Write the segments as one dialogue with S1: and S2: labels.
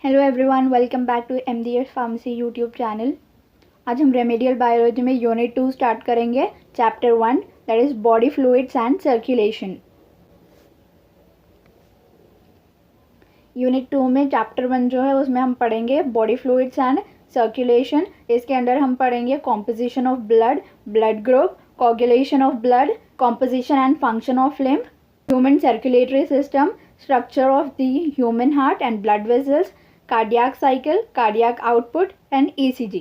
S1: Hello everyone, welcome back to MDS pharmacy YouTube channel. आज हम remedial biology में unit 2 start करेंगे। Chapter 1 that is body fluids and circulation. Unit 2 में chapter 1 जो है उसमें हम पढ़ेंगे बॉडी फ्लूइड्स एंड सर्कुलेशन। इसके अंदर हम पढ़ेंगे composition of blood, blood group, coagulation of blood, composition and function of lymph, human circulatory system, structure of the human heart and blood vessels, cardiac cycle, cardiac output and ECG.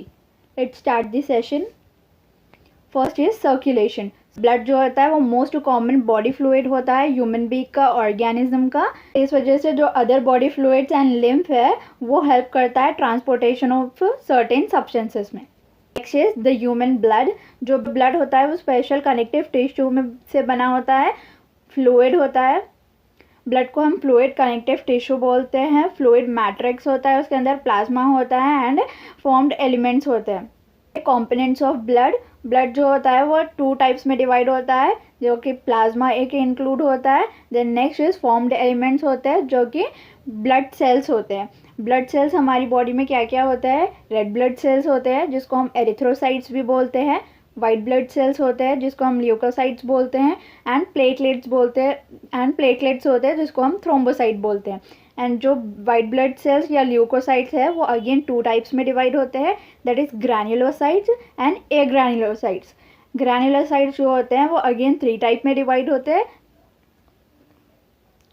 S1: Let's start the session. First is circulation. Blood जो होता है वो most common body fluid होता है human being का, organism का। इस वजह से जो other body fluids and lymph है वो हेल्प करता है ट्रांसपोर्टेशन ऑफ सर्टेन सब्सटेंसेस में। Next is the human blood. जो ब्लड होता है वो स्पेशल कनेक्टिव टिश्यू में से बना होता है, फ्लूइड होता है। ब्लड को हम फ्लूइड कनेक्टिव टिश्यू बोलते हैं। फ्लूइड मैट्रिक्स होता है, उसके अंदर प्लाज्मा होता है एंड फॉर्म्ड एलिमेंट्स होते हैं। कंपोनेंट्स ऑफ ब्लड, ब्लड जो होता है वो 2 टाइप्स में डिवाइड होता है, जो कि प्लाज्मा एक इंक्लूड होता है। Then next is formed elements होते हैं जो कि ब्लड सेल्स होते हैं। ब्लड सेल्स हमारी बॉडी में क्या क्या होता है? रेड ब्लड सेल्स होते हैं जिसको हम एरिथ्रोसाइट्स भी बोलते हैं, वाइट ब्लड सेल्स होते हैं जिसको हम ल्यूकोसाइट्स बोलते हैं, एंड प्लेटलेट्स होते हैं जिसको हम थ्रोम्बोसाइट बोलते हैं। एंड जो वाइट ब्लड सेल्स या ल्यूकोसाइट्स है वो अगेन 2 टाइप्स में डिवाइड होते हैं, that is granulocytes and agranulocytes. Granulocytes जो होते हैं वो अगेन 3 टाइप में डिवाइड होते हैं,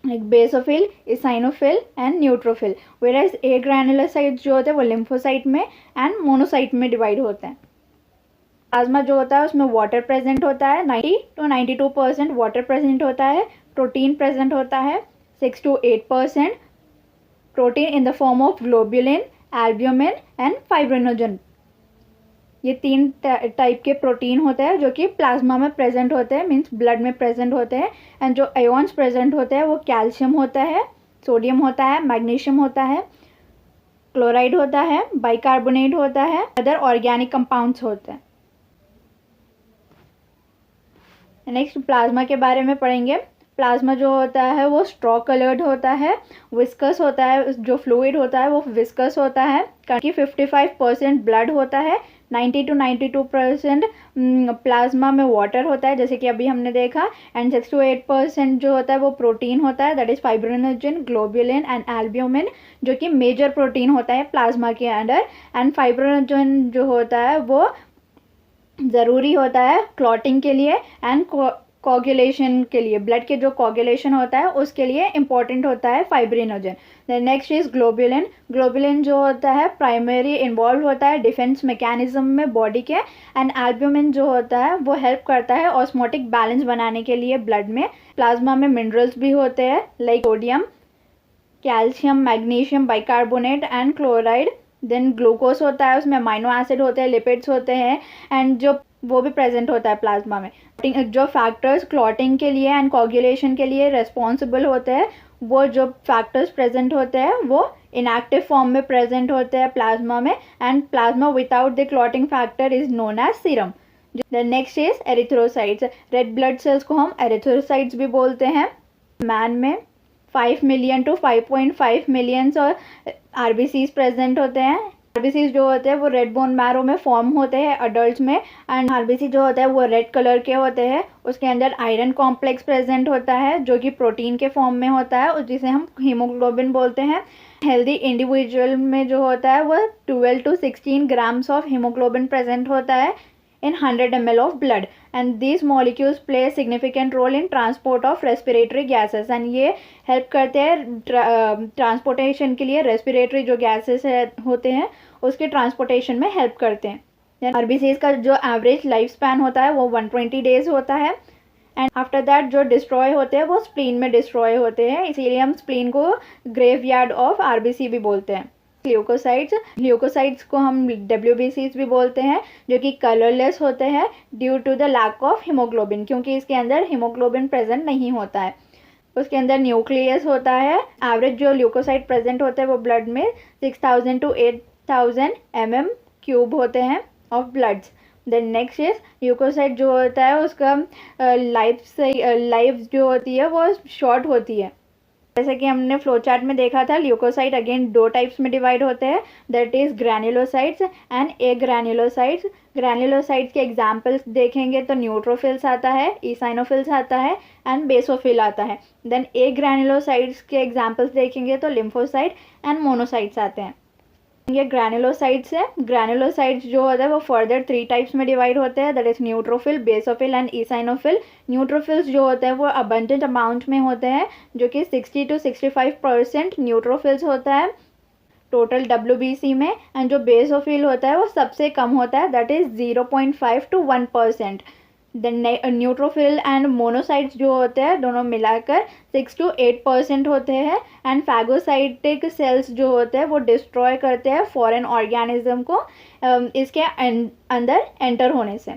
S1: like बेसोफिल, इसाइनोफिल एंड न्यूट्रोफिल। वेराज एग्रैन्युलोसाइट्स जो होते हैं वो लिम्फोसाइट में एंड मोनोसाइट में डिवाइड होते हैं। प्लाज्मा जो होता है उसमें वाटर प्रेजेंट होता है, 90 to 92% वाटर प्रेजेंट होता है। प्रोटीन प्रेजेंट होता है 6 to 8%। Protein in the form of globulin, albumin and fibrinogen. ये 3 टाइप के प्रोटीन होते हैं जो कि प्लाज्मा में प्रेजेंट होते हैं, मीन्स ब्लड में प्रेजेंट होते हैं। एंड जो आयोन्स प्रेजेंट होते हैं वो कैल्शियम होता है, सोडियम होता है, मैग्नीशियम होता है, क्लोराइड होता है, बाइकार्बोनेट होता है, अदर ऑर्गेनिक कंपाउंड्स होते हैं। नेक्स्ट प्लाज्मा के बारे में पढ़ेंगे। प्लाज्मा जो होता है वो स्ट्रॉ कलर्ड होता है, विस्कस होता है। जो फ्लूइड होता है वो विस्कस होता है। कि 55% ब्लड होता है, 90 to 92% प्लाज्मा में वाटर होता है जैसे कि अभी हमने देखा। एंड 6 to 8% जो होता है वो प्रोटीन होता है, that is fibrinogen, globulin and albumin, जो कि मेजर प्रोटीन होता है प्लाज्मा के अंदर। एंड फाइब्रिनोजन जो होता है वो ज़रूरी होता है क्लॉटिंग के लिए एंड कोगुलेशन के लिए। ब्लड के जो कोगुलेशन होता है उसके लिए इंपॉर्टेंट होता है fibrinogen. The next is globulin. Globulin जो होता है प्राइमरी इन्वॉल्व होता है डिफेंस मैकेनिज्म में बॉडी के। एंड एल्ब्यूमिन जो होता है वो हेल्प करता है ऑस्मोटिक बैलेंस बनाने के लिए ब्लड में। प्लाज्मा में मिनरल्स भी होते हैं like sodium, calcium, magnesium, bicarbonate and chloride. Then glucose होता है, उसमें अमाइनो एसिड होते हैं, लिपिड्स होते हैं, एंड जो वो भी प्रेजेंट होता है प्लाज्मा में। जो फैक्टर्स क्लॉटिंग के लिए एंड कोगुलेशन के लिए रेस्पॉन्सिबल होते हैं, वो जो फैक्टर्स प्रेजेंट होते हैं वो इनएक्टिव फॉर्म में प्रेजेंट होते हैं प्लाज्मा में। And plasma without the clotting factor is known as serum. The next is erythrocytes. Red blood cells को हम एरिथ्रोसाइट्स भी बोलते हैं। मैन में 5 million to 5.5 million और आरबीसीज प्रेजेंट होते हैं। आरबीसीज जो होते हैं वो रेड बोन मैरो में फॉर्म होते हैं अडल्ट में। एंड आरबीसी जो होता है वो रेड कलर के होते हैं। उसके अंदर आयरन कॉम्प्लेक्स प्रेजेंट होता है जो कि प्रोटीन के फॉर्म में होता है, जिसे हम हीमोग्लोबिन बोलते हैं। हेल्दी इंडिविजुअल में जो होता है वो 12 to 16 grams of haemoglobin present होता है in 100 ml of blood, and these molecules play a significant role in transport of respiratory gases, and ये help करते हैं ट्रांसपोर्टेशन के लिए। रेस्पिरेटरी जो गैसेस होते हैं उसके ट्रांसपोर्टेशन में हेल्प करते हैं। आरबीसीज का जो एवरेज लाइफ स्पैन होता है वो 120 days होता है। एंड आफ्टर दैट जो डिस्ट्रॉय होते हैं वो स्प्लीन में डिस्ट्रॉय होते हैं, इसीलिए हम स्प्लीन को ग्रेवयार्ड ऑफ आरबीसी भी बोलते हैं। ल्यूकोसाइट्स को हम WBCs भी बोलते हैं, जो कि कलरलेस होते हैं due to the lack of haemoglobin, क्योंकि इसके अंदर हीमोग्लोबिन प्रेजेंट नहीं होता है। उसके अंदर न्यूक्लियस होता है। एवरेज जो ल्यूकोसाइट प्रेजेंट होते हैं वो ब्लड में 6000 to 8000 mm³ होते हैं of bloods. Then next is leukocyte जो होता है उसका लाइफ जो होती है वो शॉर्ट होती है। जैसे कि हमने फ्लो चार्ट में देखा था, ल्यूकोसाइट अगेन 2 टाइप्स में डिवाइड होते हैं, that is granulocytes and agranulocytes. Granulocytes के एग्जांपल्स देखेंगे तो न्यूट्रोफिल्स आता है, ईसाइनोफिल्स आता है एंड बेसोफिल आता है। देन एग्रैन्युलोसाइट्स के एग्जांपल्स देखेंगे तो लिम्फोसाइट एंड मोनोसाइट्स आते हैं। ये ग्रैन्युलोसाइट्स है। ग्रैन्युलोसाइट्स जो होता है वो फर्दर 3 टाइप्स में डिवाइड होते हैं, that is neutrophil, basophil and eosinophil. Neutrophils जो होते हैं वो अबंडेंट अमाउंट में होते हैं, जो कि 60 to 65% न्यूट्रोफिल्स होता है टोटल WBC में, एंड जो बेसोफिल होता है वो सबसे कम होता है, that is 0.5 to 1%। Neutrophil and monocytes जो होते हैं दोनों मिलाकर 6 to 8% होते हैं, एंड फैगोसाइटिक सेल्स जो होते हैं वो डिस्ट्रॉय करते हैं फॉरेन ऑर्गेनिज्म को इसके अंदर एंटर होने से।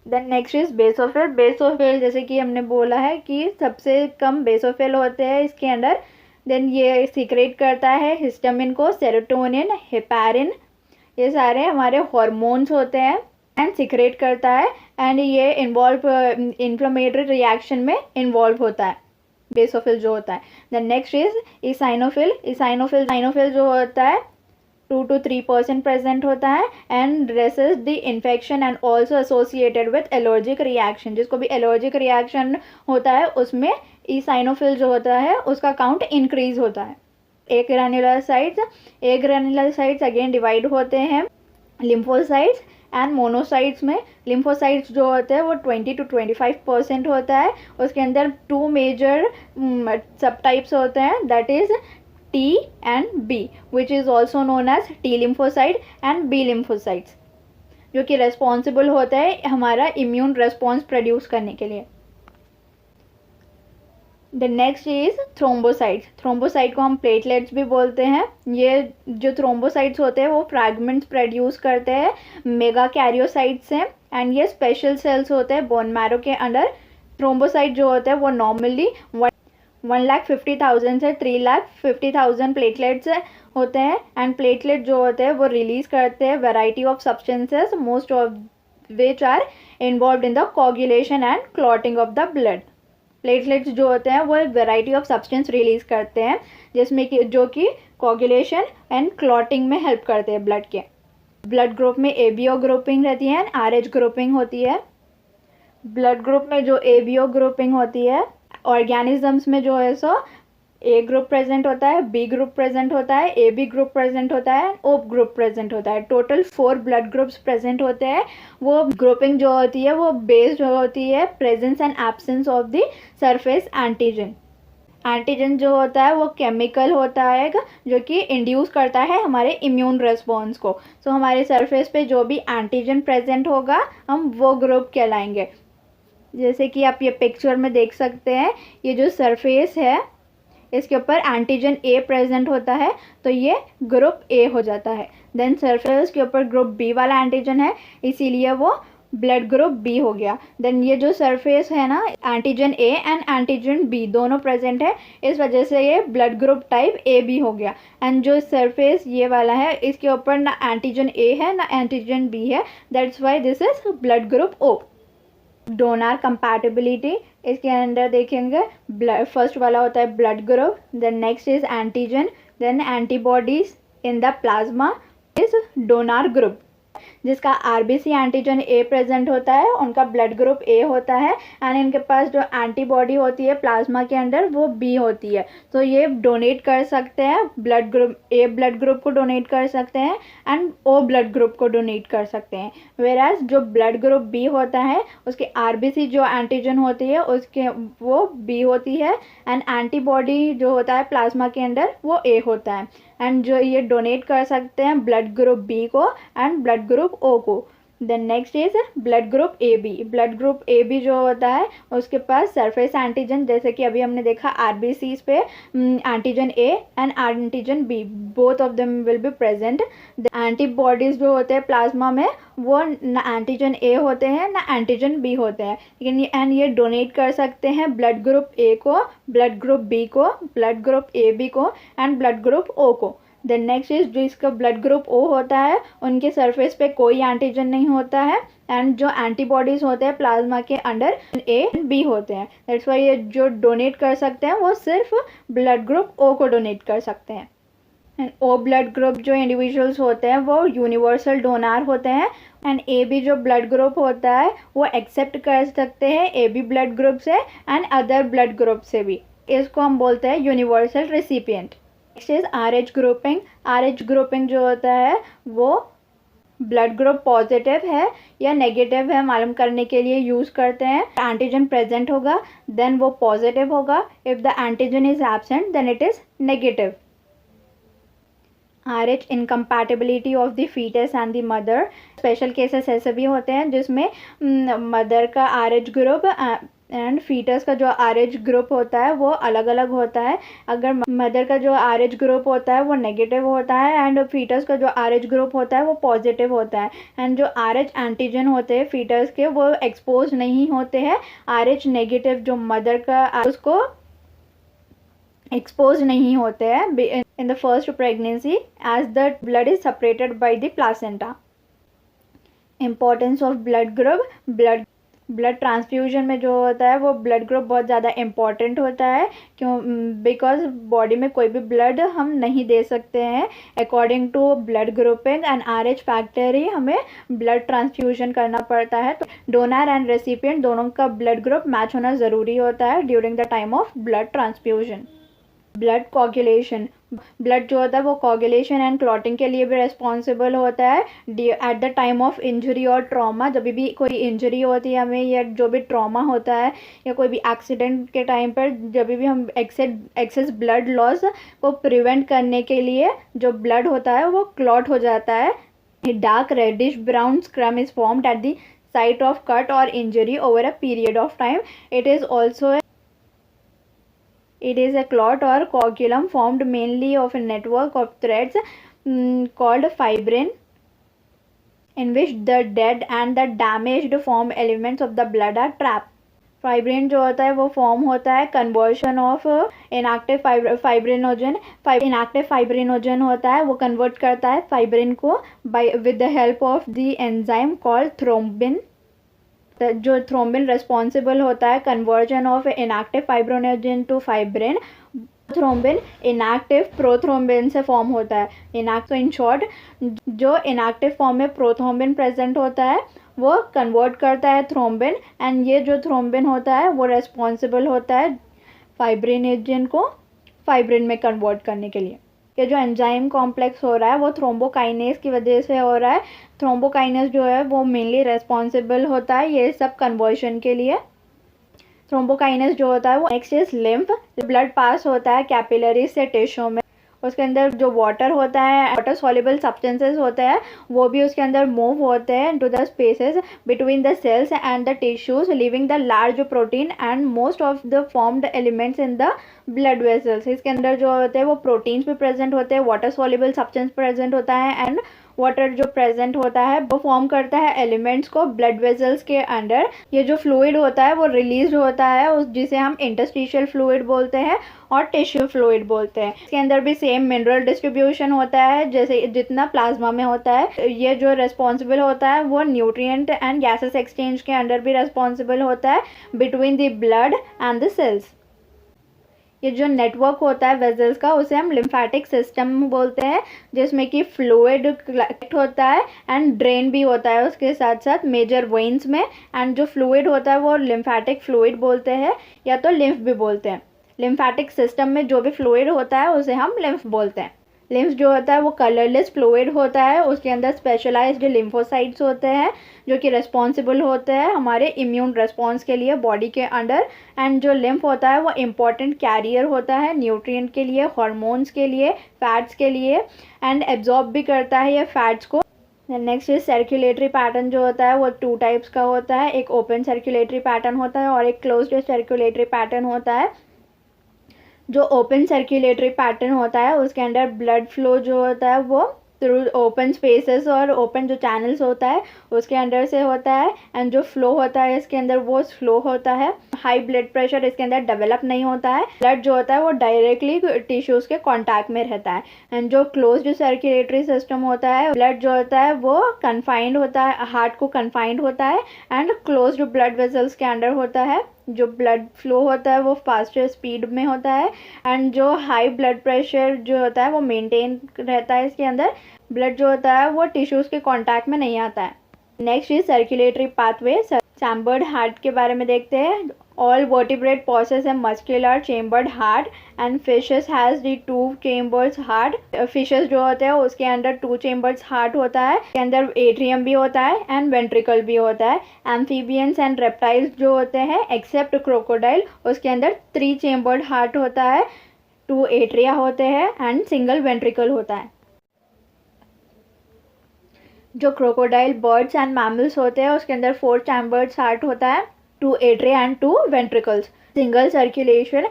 S1: Then next is basophil. Basophil जैसे कि हमने बोला है कि सबसे कम बेसोफिल होते हैं इसके अंदर। देन ये सीक्रेट करता है हिस्टामिन को, सेरोटोनिन, हेपारिन, ये सारे हमारे हॉर्मोन्स होते हैं एंड सीक्रेट करता है, एंड ये इन्वॉल्व इन्फ्लेमेटरी रिएक्शन में इन्वॉल्व होता है बेसोफिल जो होता है। Then next is eosinophil. Eosinophil जो होता है 2 to 3% प्रेजेंट होता है and resist the infection and also associated with allergic reaction. जिसको भी एलर्जिक रिएक्शन होता है उसमें ईसाइनोफिल जो होता है उसका काउंट इंक्रीज होता है। एग्रैन्युलोसाइट्स अगेन डिवाइड होते हैं लिम्फोसाइट्स एंड मोनोसाइट्स में। लिम्फोसाइट्स जो होते हैं वो 20 to 25% होता है। उसके अंदर 2 मेजर सब टाइप्स होते हैं, that is T and B, which is also known as T lymphocyte and B lymphocytes, जो कि रेस्पॉन्सिबल होता है हमारा इम्यून रेस्पॉन्स प्रोड्यूस करने के लिए। The next is thrombocytes. Thrombocyte को हम प्लेटलेट्स भी बोलते हैं। ये जो थ्रोम्बोसाइट्स होते हैं वो फ्रैगमेंट्स प्रोड्यूस करते हैं मेगा कैरियोसाइट्स से, एंड ये स्पेशल सेल्स होते हैं बोन मैरो के अंदर। थ्रोम्बोसाइट जो होते हैं वो नॉर्मली 1,50,000 से 3,50,000 प्लेटलेट्स होते हैं, एंड प्लेटलेट जो होते हैं वो रिलीज करते हैं variety of substances, most of which are involve in the coagulation and clotting of the blood. Platelets जो होते हैं वो एक वैरायटी ऑफ सब्सटेंस रिलीज करते हैं जिसमें कि जो कि कोगुलेशन एंड क्लॉटिंग में हेल्प करते हैं ब्लड के। ब्लड ग्रुप में ABO ग्रुपिंग रहती है एंड RH ग्रुपिंग होती है। ब्लड ग्रुप में जो ABO ग्रुपिंग होती है, ऑर्गेनिजम्स में जो है सो A ग्रुप प्रेजेंट होता है, B ग्रुप प्रेजेंट होता है, AB ग्रुप प्रेजेंट होता है, O ग्रुप प्रेजेंट होता है। टोटल 4 ब्लड ग्रुप्स प्रेजेंट होते हैं। वो ग्रुपिंग जो होती है वो बेस्ड होती है presence and absence of the surface antigen. Antigen जो होता है वो केमिकल होता है जो कि इंड्यूस करता है हमारे इम्यून रेस्पॉन्स को। सो हमारे सरफेस पे जो भी एंटीजन प्रेजेंट होगा हम वो ग्रुप कहलाएंगे। जैसे कि आप ये पिक्चर में देख सकते हैं, ये जो सरफेस है इसके ऊपर एंटीजन A प्रेजेंट होता है तो ये ग्रुप A हो जाता है। देन सरफेस के ऊपर ग्रुप B वाला एंटीजन है इसीलिए वो ब्लड ग्रुप B हो गया। देन ये जो सरफेस है ना, antigen A and antigen B दोनों प्रेजेंट है, इस वजह से ये ब्लड ग्रुप टाइप AB हो गया। एंड जो सरफेस ये वाला है इसके ऊपर ना एंटीजन A है ना एंटीजन B है, that's why this is blood group O। Donor compatibility, इसके अंदर देखेंगे ब्लड फर्स्ट वाला होता है blood group, then next is antigen, then antibodies in the plasma is donor group. जिसका RBC एंटीजन A प्रेजेंट होता है उनका ब्लड ग्रुप A होता है, एंड इनके पास जो एंटीबॉडी होती है प्लाज्मा के अंदर वो B होती है। तो ये डोनेट कर सकते हैं blood group A blood group को डोनेट कर सकते हैं एंड O ब्लड ग्रुप को डोनेट कर सकते हैं। वेराज जो ब्लड ग्रुप B होता है उसके RBC जो एंटीजन होती है उसके वो B होती है, एंड एंटीबॉडी जो होता है प्लाज्मा के अंदर वो A होता है। एंड जो ये डोनेट कर सकते हैं ब्लड ग्रुप B को एंड ब्लड ग्रुप O को। Then next is blood group AB। Blood group AB जो होता है उसके पास सरफेस एंटीजन, जैसे कि अभी हमने देखा RBCs पे antigen A and antigen B both of them will be present. Antibodies जो होते हैं प्लाज्मा में वो ना एंटीजन A होते हैं ना एंटीजन B होते हैं, लेकिन एंड ये डोनेट कर सकते हैं ब्लड ग्रुप A को, ब्लड ग्रुप B को, ब्लड ग्रुप AB को एंड ब्लड ग्रुप O को। देन नेक्स्ट इज जिसका ब्लड ग्रुप ओ होता है, उनके सरफेस पे कोई एंटीजन नहीं होता है, एंड जो एंटीबॉडीज होते हैं प्लाज्मा के अंडर ए एंड बी होते हैं। दैट्स वाई ये जो डोनेट कर सकते हैं वो सिर्फ ब्लड ग्रुप ओ को डोनेट कर सकते हैं। एंड ओ ब्लड ग्रुप जो इंडिविजुअल्स होते हैं वो यूनिवर्सल डोनार होते हैं, एंड ए बी जो ब्लड ग्रुप होता है वो एक्सेप्ट कर सकते हैं ए बी ब्लड ग्रुप से एंड अदर ब्लड ग्रुप से भी। इसको हम बोलते हैं universal recipient. Next is R H grouping. R H grouping जो होता है वो ब्लड ग्रुप पॉजिटिव है या नेगेटिव है मालूम करने के लिए यूज़ करते हैं। एंटीजन प्रेजेंट होगा देन वो पॉजिटिव होगा, if the antigen is absent then it is negative. R H incompatibility of the foetus and the mother. Special cases ऐसे भी होते हैं जिसमें मदर का R H group and foetus का जो आर एच ग्रुप होता है वो अलग अलग होता है। अगर मदर का जो आर एच ग्रुप होता है वो नेगेटिव होता है एंड फीटस का जो आर एच ग्रुप होता है वो पॉजिटिव होता है, एंड जो आर एच एंटीजन होते हैं फीटस के वो एक्सपोज नहीं होते हैं। आर एच नेगेटिव जो मदर का उसको एक्सपोज नहीं होते हैं in the first pregnancy as the blood is separated by the placenta. Importance of blood group। Blood transfusion में जो होता है वो ब्लड ग्रुप बहुत ज़्यादा इम्पॉर्टेंट होता है, क्यों? बिकॉज बॉडी में कोई भी ब्लड हम नहीं दे सकते हैं according to blood grouping and R H factor ही हमें ब्लड ट्रांसफ्यूजन करना पड़ता है। तो डोनर एंड रेसिपिएंट दोनों का ब्लड ग्रुप मैच होना ज़रूरी होता है during the time of blood transfusion. Blood coagulation. Blood जो होता है वो कोगुलेशन एंड क्लॉटिंग के लिए भी रिस्पॉन्सिबल होता है at the time of injury और ट्रॉमा। जब भी कोई इंजरी होती है हमें या जो भी ट्रॉमा होता है या कोई भी एक्सीडेंट के टाइम पर जब भी हम एक्सेस ब्लड लॉस को प्रिवेंट करने के लिए जो ब्लड होता है वो क्लॉट हो जाता है। Dark reddish brown scrum is formed at the site of cut और injury over a period of time. It is a clot or coagulum formed mainly of a network of threads called fibrin, in which the dead and the damaged form elements of the blood are trapped. Fibrin जो होता है वो form होता है conversion of inactive fibrinogen. Inactive fibrinogen होता है वो convert करता है फाइब्रिन को by with the help of the enzyme called thrombin. जो थ्रोम्बिन रिस्पॉन्सिबल होता है conversion of inactive fibrinogen to fibrin. Thrombin inactive prothrombin से फॉर्म होता है। इनएक्टिव इन शॉर्ट जो इनएक्टिव फॉर्म में प्रोथ्रोम्बिन प्रेजेंट होता है वो कन्वर्ट करता है थ्रोम्बिन, एंड ये जो थ्रोम्बिन होता है वो रिस्पॉन्सिबल होता है फाइब्रिनोजन को फाइब्रिन में कन्वर्ट करने के लिए। ये जो एंजाइम कॉम्प्लेक्स हो रहा है वो थ्रोम्बोकाइनेस की वजह से हो रहा है। थ्रोम्बोकाइनेस जो है वो मेनली रेस्पॉन्सिबल होता है ये सब कन्वर्शन के लिए। थ्रोम्बोकाइनेस जो होता है वो next is lymph. Blood pass होता है कैपिलरी से टिश्यू में, उसके अंदर जो वाटर होता है वाटर सॉल्युबल सब्सटेंसेस होते हैं वो भी उसके अंदर मूव होते हैं to the spaces between the cells and the tissues, leaving the large protein and most of the formed elements in the blood vessels. इसके अंदर जो होते हैं वो प्रोटीन्स भी प्रेजेंट होते हैं, वाटर सॉल्युबल सब्सटेंस प्रेजेंट होता है, एंड वाटर जो प्रेजेंट होता है वो फॉर्म करता है एलिमेंट्स को ब्लड वेसल्स के अंदर। ये जो फ्लूइड होता है वो रिलीज होता है उस जिसे हम इंटरस्टिशियल फ्लूइड बोलते हैं और टिश्यू फ्लूइड बोलते हैं। इसके अंदर भी सेम मिनरल डिस्ट्रीब्यूशन होता है जैसे जितना प्लाज्मा में होता है। ये जो रेस्पॉन्सिबल होता है वो न्यूट्रिएंट एंड गैसेस एक्सचेंज के अंदर भी रेस्पॉन्सिबल होता है between the blood and the cells. ये जो नेटवर्क होता है वेजल्स का उसे हम लिम्फेटिक सिस्टम बोलते हैं, जिसमें कि फ्लूइड कलेक्ट होता है एंड ड्रेन भी होता है उसके साथ साथ मेजर वेन्स में, एंड जो फ्लूइड होता है वो लिम्फेटिक फ्लूइड बोलते हैं या तो लिम्फ भी बोलते हैं। लिम्फेटिक सिस्टम में जो भी फ्लूइड होता है उसे हम लिम्फ बोलते हैं। लिम्फ जो होता है वो कलरलेस फ्लूइड होता है, उसके अंदर स्पेशलाइज्ड लिम्फोसाइट्स होते हैं जो कि रिस्पॉन्सिबल होते हैं हमारे इम्यून रिस्पॉन्स के लिए बॉडी के अंदर। एंड जो लिम्फ होता है वो इम्पॉर्टेंट कैरियर होता है न्यूट्रिएंट के लिए, हार्मोन्स के लिए, फैट्स के लिए, एंड एब्जॉर्ब भी करता है ये फैट्स को। नेक्स्ट इज सर्कुलेटरी पैटर्न जो होता है वो 2 टाइप्स का होता है, एक ओपन सर्कुलेटरी पैटर्न होता है और एक क्लोज्ड सर्कुलेटरी पैटर्न होता है। जो ओपन सर्कुलेटरी पैटर्न होता है उसके अंदर ब्लड फ्लो जो होता है वो थ्रू ओपन स्पेसेस और ओपन जो चैनल्स होता है उसके अंदर से होता है, एंड जो फ्लो होता है इसके अंदर वो स्लो होता है। हाई ब्लड प्रेशर इसके अंदर डेवलप नहीं होता है। ब्लड जो होता है वो डायरेक्टली टिश्यूज़ के कांटेक्ट में रहता है। एंड जो क्लोज्ड सर्कुलेटरी सिस्टम होता है, ब्लड जो होता है वो कन्फाइंड होता है, हार्ट को कन्फाइंड होता है एंड क्लोज्ड ब्लड वेसल्स के अंडर होता है। जो ब्लड फ्लो होता है वो फास्टर स्पीड में होता है, एंड जो हाई ब्लड प्रेशर जो होता है वो मेंटेन रहता है इसके अंदर। ब्लड जो होता है वो टिश्यूज़ के कांटेक्ट में नहीं आता है। Next is circulatory pathway. Chambered heart के बारे में देखते हैं। All vertebrate possess a muscular chambered heart and fishes has the 2 chambers heart. Fishes जो होते हैं उसके अंदर 2 chambers heart होता है, इसके अंदर एट्रियम भी होता है एंड वेंट्रिकल भी होता है। एम्फीबियंस एंड रेप्टाइल्स जो होते हैं एक्सेप्ट क्रोकोडाइल, उसके अंदर 3 chambered heart होता है, 2 एट्रिया होते हैं एंड सिंगल वेंट्रिकल होता है। जो क्रोकोडाइल बर्ड्स एंड मैमल्स होते हैं उसके अंदर 4 chambers heart होता है, 2 atria and 2 ventricles. Single circulation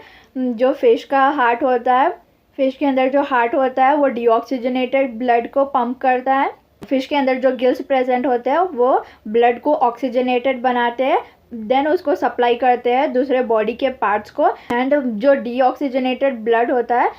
S1: जो फिश का हार्ट होता है, फिश के अंदर जो हार्ट होता है वो डीऑक्सीजनेटेड ब्लड को पंप करता है। फिश के अंदर जो गिल्स प्रेजेंट होते हैं वो ब्लड को ऑक्सीजनेटेड बनाते हैं, देन उसको सप्लाई करते हैं दूसरे बॉडी के पार्ट्स को, एंड जो डीऑक्सीजनेटेड ब्लड होता है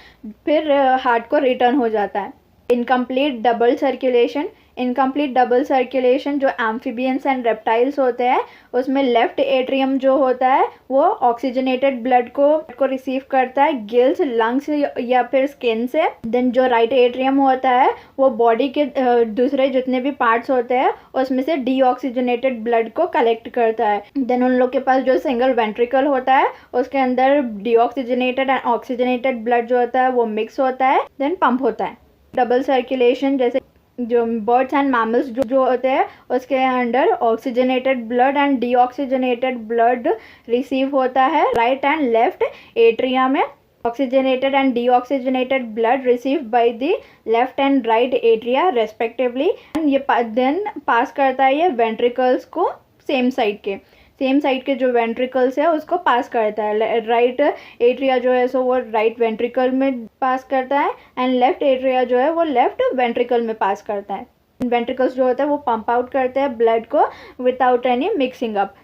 S1: फिर हार्ट को रिटर्न हो जाता है। Incomplete double circulation. Incomplete double circulation जो एम्फीबियंस एंड रेप्टाइल्स होते हैं उसमें लेफ्ट एट्रियम जो होता है वो ऑक्सीजनेटेड ब्लड को रिसीव करता है गिल्स, लंग्स या फिर स्किन से। देन जो राइट एट्रियम होता है वो बॉडी के दूसरे जितने भी पार्ट्स होते हैं उसमें से डीऑक्सीजनेटेड ब्लड को कलेक्ट करता है। देन उन लोग के पास जो सिंगल वेंट्रिकल होता है उसके अंदर डीऑक्सीजनेटेड एंड ऑक्सीजनेटेड ब्लड जो होता है वो मिक्स होता है, देन पंप होता है। डबल सर्कुलेशन जैसे जो बर्ड्स एंड मैमल्स जो होते हैं उसके under oxygenated blood and deoxygenated blood receive होता है राइट एंड लेफ्ट एट्रिया में। Oxygenated and deoxygenated blood receive by the left and right atria respectively, and ये देन पास करता है ये वेंट्रिकल्स को सेम साइड के जो वेंट्रिकल्स है उसको पास करता है। राइट एट्रिया जो है सो वो राइट वेंट्रिकल में पास करता है एंड लेफ्ट एट्रिया जो है वो लेफ्ट वेंट्रिकल में पास करता है। वेंट्रिकल्स जो होता है वो पंप आउट करते हैं ब्लड को without any mixing up.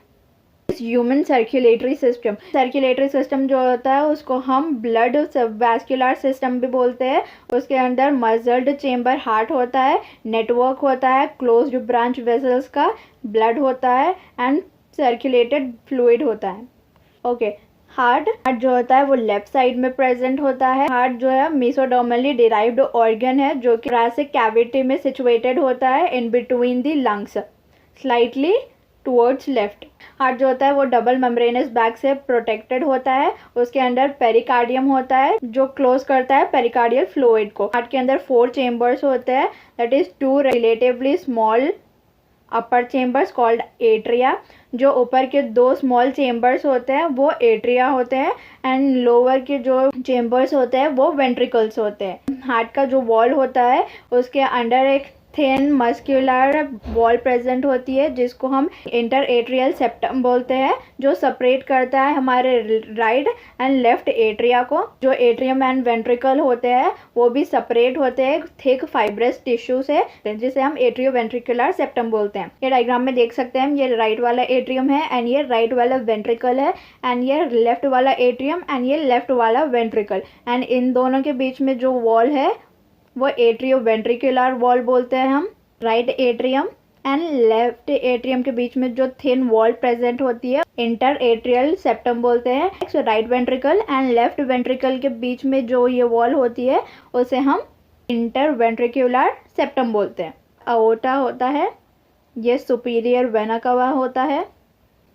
S1: Human circulatory system जो होता है उसको हम ब्लड वैस्कुलर सिस्टम भी बोलते हैं। उसके अंदर मसल्ड चेम्बर हार्ट होता है, नेटवर्क होता है क्लोज्ड ब्रांच वेसल्स का, ब्लड होता है एंड सर्कुलेटेड फ्लूइड होता है। ओके, हार्ट जो होता है वो लेफ्ट साइड में प्रेजेंट होता है। हार्ट जो है मेसोडर्मली डिराइव्ड ऑर्गन है जो कि thoracic कैविटी में सिचुएटेड होता है in between the lungs slightly towards left. Heart जो होता है वो डबल मेम्ब्रेनस बैग से प्रोटेक्टेड होता है। उसके अंदर पेरिकार्डियम होता है जो क्लोज करता है पेरिकार्डियल फ्लूइड को। हार्ट के अंदर 4 चेम्बर्स होते हैं, that is 2 relatively small upper chambers called atria. जो ऊपर के 2 स्मॉल चेम्बर्स होते हैं वो एट्रिया होते हैं एंड लोअर के जो चेम्बर्स होते हैं वो वेंट्रिकल्स होते हैं। हार्ट का जो वॉल होता है उसके अंडर एक थिन मस्क्यूलर वॉल प्रेजेंट होती है जिसको हम इंटर एट्रियल सेप्टम बोलते हैं, जो सेपरेट करता है हमारे राइट एंड लेफ्ट एट्रिया को। जो एट्रियम एंड वेंट्रिकल होते हैं वो भी सेपरेट होते हैं थिक फाइब्रस टिश्यू से, जिसे हम एट्रियो वेंट्रिकुलर सेप्टम बोलते हैं। ये डायग्राम में देख सकते हैं, ये राइट वाला एट्रियम है एंड ये राइट वाला वेंट्रिकल है, एंड ये लेफ्ट वाला एट्रियम एंड ये लेफ्ट वाला वेंट्रिकल, एंड इन दोनों के बीच में जो वॉल है वो एट्रियो वेंट्रिकुलर वॉल बोलते हैं हम। Right atrium and left atrium के बीच में जो थिन वॉल प्रेजेंट होती है इंटर एट्रियल सेप्टम बोलते हैं। So right ventricle and left ventricle के बीच में जो ये वॉल होती है उसे हम इंटर वेंट्रिकुलर सेप्टम बोलते हैं। अओर्टा होता है, ये सुपीरियर वेना कवा होता है,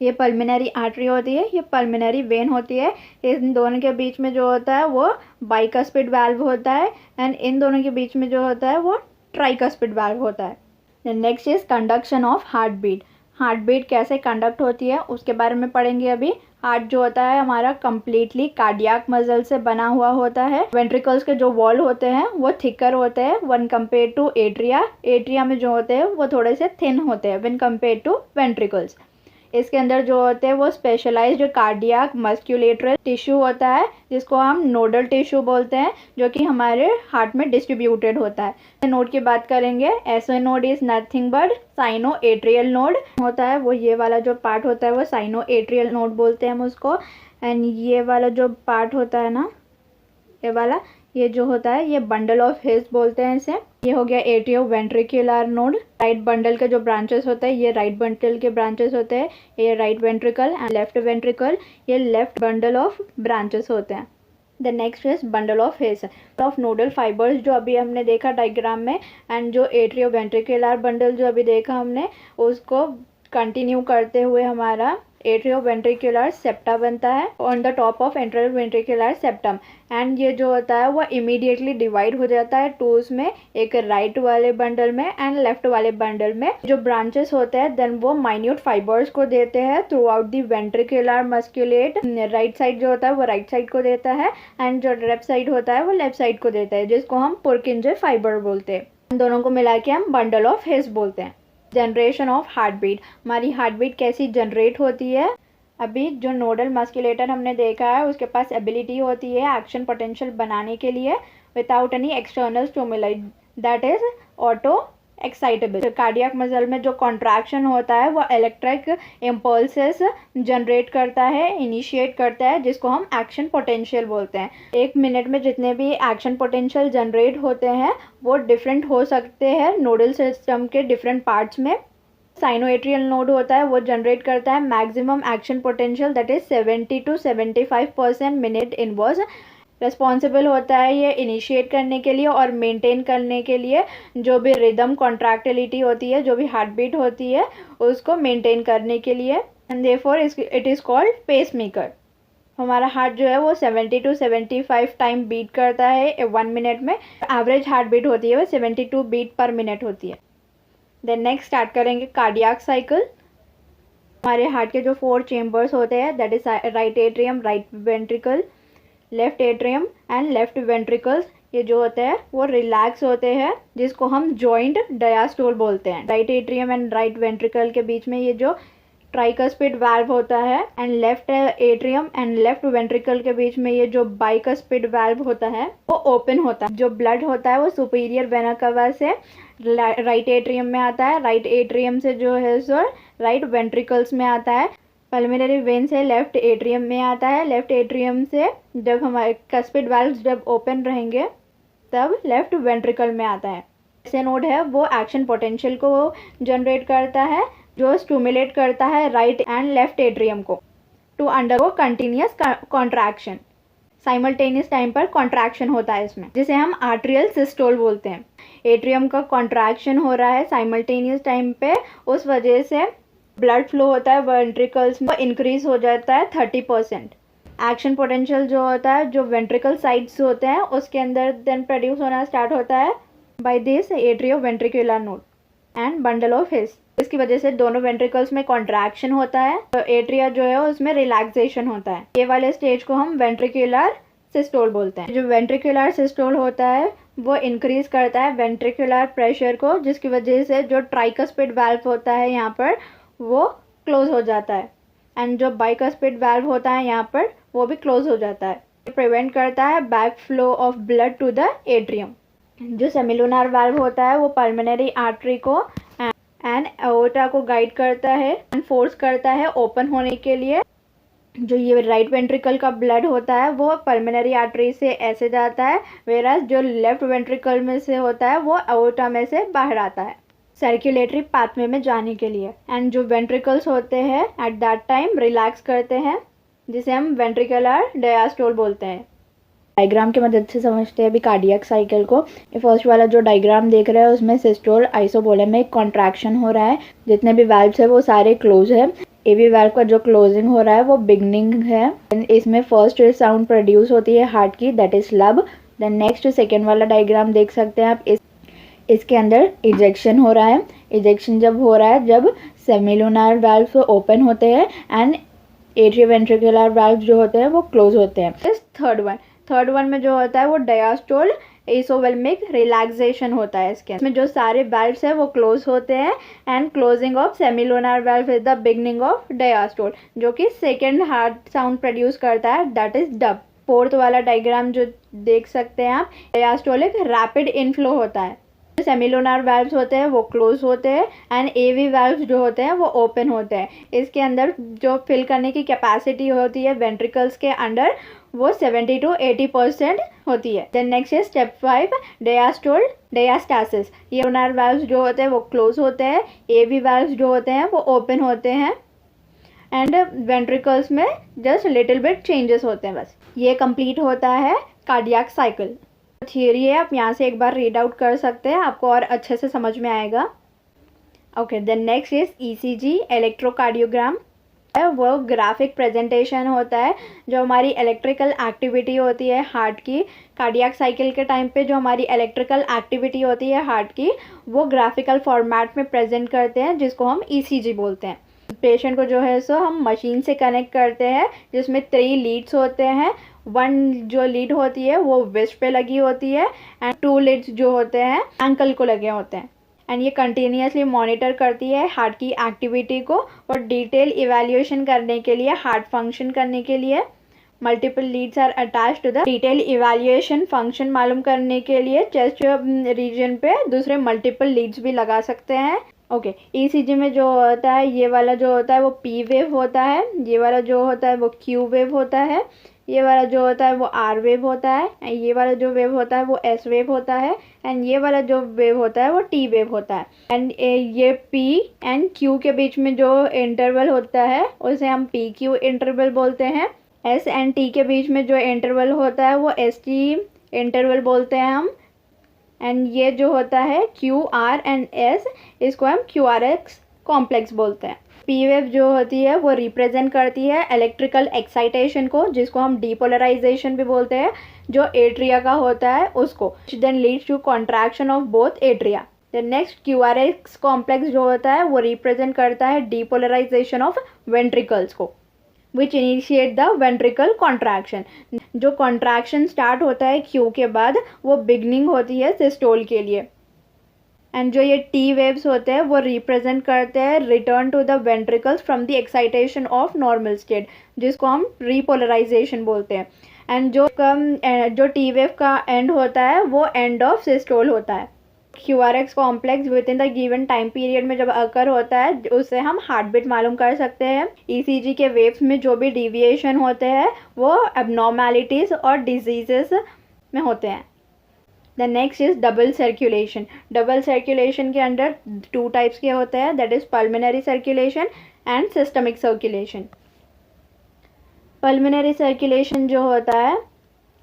S1: ये पल्मिनरी आर्टरी होती है, ये पल्मिनरी वेन होती है। इन दोनों के बीच में जो होता है वो बाइकस्पिड वाल्व होता है एंड इन दोनों के बीच में जो होता है वो ट्राइकस्पिड वाल्व होता है। Next is conduction of heart beat. Heart beat कैसे कंडक्ट होती है उसके बारे में पढ़ेंगे अभी। हार्ट जो होता है हमारा कम्प्लीटली कार्डियक मसल से बना हुआ होता है। वेंट्रिकल्स के जो वॉल होते हैं वो थिकर होते हैं when compared to atria. Atria में जो होते हैं वो थोड़े से थिन होते हैं वन कम्पेयर टू वेंट्रिकल्स। इसके अंदर जो होते हैं वो स्पेशलाइज्ड कार्डियक मस्कुलेटरल टिश्यू होता है, जिसको हम नोडल टिश्यू बोलते हैं, जो कि हमारे हार्ट में डिस्ट्रीब्यूटेड होता है। नोड की बात करेंगे, SA node is nothing but sino atrial node होता है। वो ये वाला जो पार्ट होता है वो साइनो एट्रियल नोड बोलते हैं हम उसको। एंड ये वाला जो पार्ट होता है ना, ये वाला, ये जो होता है ये बंडल ऑफ हिस बोलते हैं इसे। ये हो गया atrio ventricular node. Right bundle के जो ब्रांचेस होते हैं ये राइट बंडल के ब्रांचेस होते हैं, ये right ventricle, and left ventricle ये लेफ्ट बंडल ऑफ ब्रांचेस होते हैं। The next is bundle of his of nodal fibres, जो अभी हमने देखा डायग्राम में, एंड जो एट्रियो वेंट्रिकुलर बंडल जो अभी देखा हमने, उसको कंटिन्यू करते हुए हमारा एट्रियो वेंट्रिकुलर सेप्टा बनता है on the top of atrio ventricular septum. And ये जो होता है वो इमीडिएटली डिवाइड हो जाता है टू में, एक राइट वाले बंडल में एंड लेफ्ट वाले बंडल में। जो ब्रांचेस होते हैं देन वो माइन्यूट फाइबर्स को देते हैं throughout the ventricular musculature. Right side जो होता है वो राइट साइड को देता है, एंड जो लेफ्ट साइड होता है वो लेफ्ट साइड को देता है, जिसको हम पुरकिंजे फाइबर बोलते हैं। दोनों को मिला के हम बंडल ऑफ हिस बोलते हैं। जनरेशन ऑफ हार्ट बीट, हमारी हार्ट बीट कैसी जनरेट होती है। अभी जो नोडल मस्कुलेटर हमने देखा है उसके पास एबिलिटी होती है एक्शन पोटेंशियल बनाने के लिए without any external stimuli, that is auto excitable. Cardiac muscle में जो कॉन्ट्रैक्शन होता है वो इलेक्ट्रिक इम्पल्सेस जनरेट करता है, इनिशिएट करता है, जिसको हम एक्शन पोटेंशियल बोलते हैं। एक मिनट में जितने भी एक्शन पोटेंशियल जनरेट होते हैं वो डिफरेंट हो सकते हैं नोडल सिस्टम के डिफरेंट पार्ट्स में। साइनोएट्रियल नोड होता है वो जनरेट करता है maximum action potential, that is 70 to 75% minute inverse. Responsible होता है ये इनिशिएट करने के लिए और मेंटेन करने के लिए, जो भी रिदम कॉन्ट्रैक्टिलिटी होती है, जो भी हार्ट बीट होती है, उसको मेंटेन करने के लिए। And therefore it is called pacemaker. हमारा हार्ट जो है वो 70 to 75 टाइम बीट करता है 1 मिनट में। एवरेज हार्ट बीट होती है वो 72 बीट पर मिनट होती है। देन नेक्स्ट स्टार्ट करेंगे कार्डियक साइकिल। हमारे हार्ट के जो 4 चेम्बर्स होते हैं, that is right atrium, right ventricle, left atrium and left ventricles, ये जो होते हैं वो रिलैक्स होते हैं, जिसको हम जॉइंट डायस्टोल बोलते हैं। Right atrium and right ventricle के बीच में ये जो ट्राइकस्पिड वाल्व होता है, and left atrium and left ventricle के बीच में ये जो बाइकस्पिड वाल्व होता है वो ओपन होता है। जो ब्लड होता है वो सुपीरियर वेना कवा से राइट एट्रियम में आता है, राइट एट्रियम से जो है सो राइट वेंट्रिकल्स में आता है, पल्मोनरी वेन से लेफ्ट एट्रियम में आता है, लेफ्ट एट्रियम से जब हमारे कस्पिड वाल्व्स जब ओपन रहेंगे तब लेफ्ट वेंट्रिकल में आता है। ऐसे नोड है वो एक्शन पोटेंशियल को जनरेट करता है, जो स्टिमुलेट करता है राइट एंड लेफ्ट एट्रियम को to undergo continuous contraction. Simultaneous time पर कॉन्ट्रैक्शन होता है इसमें, जिसे हम आर्ट्रियल सिस्टोल बोलते हैं। एट्रियम का कॉन्ट्रैक्शन हो रहा है साइमल्टेनियस टाइम पे, उस वजह से ब्लड फ्लो होता है वेंट्रिकल्स में इंक्रीज हो जाता है 30%। एक्शन पोटेंशियल जो होता है जो वेंट्रिकल साइड्स होते हैं उसके अंदर देन प्रोड्यूस होना स्टार्ट होता है by this atrio ventricular node and bundle of His. इसकी वजह से दोनों वेंट्रिकल्स में कॉन्ट्रैक्शन होता है, तो एट्रिया जो है उसमें रिलैक्सेशन होता है। ये वाले स्टेज को हम वेंट्रिकुलर सिस्टोल बोलते हैं। जो वेंट्रिकुलर सिस्टोल होता है वो इंक्रीज करता है वेंट्रिकुलर प्रेशर को, जिसकी वजह से जो ट्राइकस्पिड वाल्व होता है यहाँ पर वो क्लोज हो जाता है, एंड जो बाइकस्पिड वाल्व होता है यहाँ पर वो भी क्लोज हो जाता है। प्रिवेंट करता है back flow of blood to the atrium. जो सेमिलुनर वाल्व होता है वो पल्मोनरी आर्टरी को एंड एओर्टा को गाइड करता है एंड फोर्स करता है ओपन होने के लिए। जो ये राइट वेंट्रिकल का ब्लड होता है वो पल्मोनरी आर्टरी से ऐसे जाता है, वेराज जो लेफ्ट वेंट्रिकल में से होता है वो एओर्टा में से बाहर आता है सर्कुलेटरी पाथवे में जाने के लिए। एंड जो वेंट्रिकल्स होते हैं एट दैट टाइम रिलैक्स करते हैं, जिसे हम वेंट्रिकुलर डायस्टोल बोलते हैं। डायग्राम की मदद से समझते हैं अभी कार्डियक साइकिल को। फर्स्ट वाला जो डायग्राम देख रहे हैं उसमें सिस्टोल आइसोबोलम में कॉन्ट्रैक्शन हो रहा है, जितने भी वाल्व्स है वो सारे क्लोज है। एवी वाल्व का जो क्लोजिंग हो रहा है वो बिगनिंग है। इसमें फर्स्ट साउंड प्रोड्यूस होती है हार्ट की, दैट इज लब। देन नेक्स्ट सेकेंड वाला डायग्राम देख सकते हैं आप, इसके अंदर इजेक्शन हो रहा है। इजेक्शन जब हो रहा है जब सेमिलुनर वाल्व ओपन होते हैं एंड एट्रियोवेंट्रिकुलर वाल्व जो होते हैं वो क्लोज होते हैं। थर्ड वन में जो होता है वो डायस्टोल एसोवेल्मिक रिलैक्सेशन होता है इसमें जो सारे वाल्व्स है वो क्लोज होते हैं and closing of semilunar valve is the beginning of diastole जो कि सेकेंड हार्ट साउंड प्रोड्यूस करता है, दैट इज डब। फोर्थ वाला डायग्राम जो देख सकते हैं आप, डायस्टोलिक रैपिड इनफ्लो होता है। सेमिलुनर वाल्व्स होते हैं वो क्लोज होते हैं एंड एवी वाल्व्स जो होते हैं वो ओपन होते हैं। इसके अंदर जो फिल करने की कैपेसिटी होती है वेंट्रिकल्स के अंडर वो 70 to 80% होती है। देन नेक्स्ट है स्टेप 5 डायस्टोल डायस्टासिस। ये सेमिलुनर वाल्व्स जो होते हैं वो क्लोज होते हैं, एवी वाल्व्स जो होते हैं वो ओपन होते हैं एंड वेंट्रिकल्स में जस्ट लिटिल बिट चेंजेस होते हैं बस। ये कंप्लीट होता है कार्डियक साइकिल। थियरी है, आप यहाँ से एक बार रीड आउट कर सकते हैं, आपको और अच्छे से समझ में आएगा। Okay, then next is ECG electrocardiogram. वो ग्राफिक प्रेजेंटेशन होता है जो हमारी इलेक्ट्रिकल एक्टिविटी होती है हार्ट की। कार्डियक साइकिल के टाइम पे जो हमारी इलेक्ट्रिकल एक्टिविटी होती है हार्ट की वो ग्राफिकल फॉर्मेट में प्रेजेंट करते हैं जिसको हम ईसीजी बोलते हैं। पेशेंट को जो है सो हम मशीन से कनेक्ट करते हैं जिसमें 3 लीड्स होते हैं। 1 जो लीड होती है वो वेस्ट पे लगी होती है एंड 2 लीड्स जो होते हैं एंकल को लगे होते हैं एंड ये कंटिन्यूसली मॉनिटर करती है हार्ट की एक्टिविटी को और डिटेल इवैल्यूएशन करने के लिए, हार्ट फंक्शन करने के लिए multiple leads are attach to the detail evaluation. Function मालूम करने के लिए चेस्ट रीजन पे दूसरे मल्टीपल लीड्स भी लगा सकते हैं। ओके, ईसीजी में जो होता है ये वाला जो होता है वो पी वेव होता है, ये वाला जो होता है वो क्यू वेव होता है, ये वाला जो होता है वो आर वेव होता है, ये वाला जो वेव होता है वो एस वेव होता है एंड ये वाला जो वेव होता है वो टी वेव होता है। एंड ये पी एंड क्यू के बीच में जो इंटरवल होता है उसे हम पी क्यू इंटरवल बोलते हैं। एस एंड टी के बीच में जो इंटरवल होता है वो एस टी इंटरवल बोलते हैं हम। एंड ये जो होता है क्यू आर एंड एस, इसको हम क्यू आर एक्स कॉम्प्लेक्स बोलते हैं। पी वेव जो होती है वो रिप्रेजेंट करती है इलेक्ट्रिकल एक्साइटेशन को जिसको हम डीपोलराइजेशन भी बोलते हैं, जो एट्रिया का होता है उसको, then leads to contraction of both atria. Then next Q R S complex जो होता है वो रिप्रेजेंट करता है डीपोलराइजेशन ऑफ वेंट्रिकल्स को विच इनिशिएट द वेंट्रिकल कॉन्ट्रैक्शन। जो कॉन्ट्रैक्शन स्टार्ट होता है क्यू के बाद वो बिगनिंग होती है सिस्टोल के लिए। एंड जो ये टी वेव्स होते हैं वो रिप्रेजेंट करते हैं return to the ventricles from the excitation of normal state जिसको हम रीपोलराइजेशन बोलते हैं। एंड जो टी वेव का एंड होता है वो एंड ऑफ सिस्टोल होता है। Q R S complex with in the given time period में जब अकर होता है उससे हम हार्ट बीट मालूम कर सकते हैं। ईसीजी के वेव्स में जो भी डिविएशन होते हैं वो एबनॉर्मैलिटीज और डिजीजेस में होते हैं। The next is double circulation. Double circulation के अंडर 2 टाइप्स के होते हैं, that is pulmonary circulation and systemic circulation. Pulmonary circulation जो होता है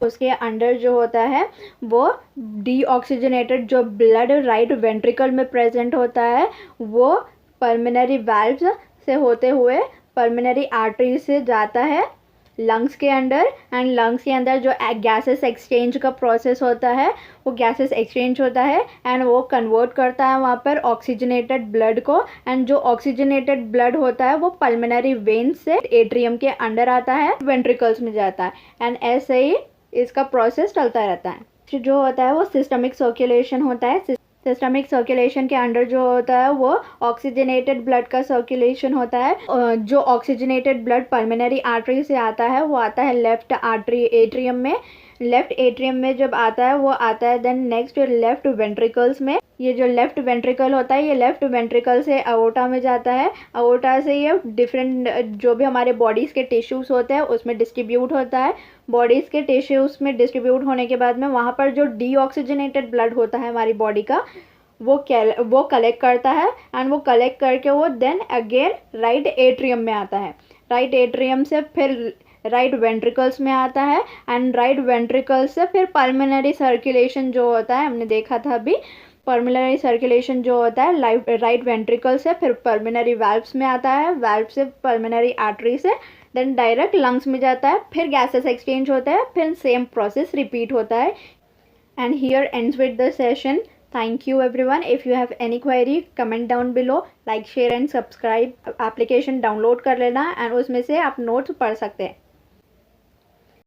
S1: उसके अंडर जो होता है वो डीऑक्सीजनेटेड जो ब्लड राइट वेंट्रिकल में प्रेजेंट होता है वो पल्मोनरी वाल्व्स से होते हुए पल्मोनरी आर्टरी से जाता है लंग्स के अंदर एंड लंग्स के अंदर जो गैसेस एक्सचेंज का प्रोसेस होता है वो गैसेस एक्सचेंज होता है एंड वो कन्वर्ट करता है वहाँ पर ऑक्सीजनेटेड ब्लड को एंड जो ऑक्सीजनेटेड ब्लड होता है वो पल्मोनरी वेन्स से एट्रियम के अंदर आता है, वेंट्रिकल्स में जाता है एंड ऐसे ही इसका प्रोसेस चलता रहता है। जो होता है वो सिस्टमिक सर्कुलेशन होता है। सिस्टमिक सर्कुलेशन के अंडर जो होता है वो ऑक्सीजनेटेड ब्लड का सर्कुलेशन होता है। जो ऑक्सीजनेटेड ब्लड पल्मोनरी आर्टरी से आता है वो आता है लेफ्ट आर्टरी एट्रियम में। लेफ्ट एट्रियम में जब आता है वो आता है देन नेक्स्ट लेफ्ट वेंट्रिकल्स में। ये जो लेफ्ट वेंट्रिकल होता है ये लेफ्ट वेंट्रिकल से अओर्टा में जाता है। अओर्टा से ये डिफरेंट जो भी हमारे बॉडीज़ के टिश्यूज़ होते हैं उसमें डिस्ट्रीब्यूट होता है। बॉडीज़ के टिश्यूज़ में डिस्ट्रीब्यूट होने के बाद में वहाँ पर जो डीऑक्सीजनेटेड ब्लड होता है हमारी बॉडी का वो कलेक्ट करता है एंड वो कलेक्ट करके वो देन अगेन राइट एट्रियम में आता है। राइट एट्रियम से फिर राइट वेंट्रिकल्स में आता है एंड राइट वेंट्रिकल्स से फिर पल्मोनरी सर्कुलेशन जो होता है हमने देखा था अभी। पल्मोनरी सर्कुलेशन जो होता है राइट वेंट्रिकल से फिर पल्मोनरी वाल्व्स में आता है, वाल्व से पल्मोनरी आर्टरी से देन डायरेक्ट लंग्स में जाता है, फिर गैसेस एक्सचेंज होता है, फिर सेम प्रोसेस रिपीट होता है। And here ends with the session. Thank you everyone. If you have any query, comment down below. Like, share and subscribe. Application download कर लेना एंड उसमें से आप नोट्स पढ़ सकते हैं।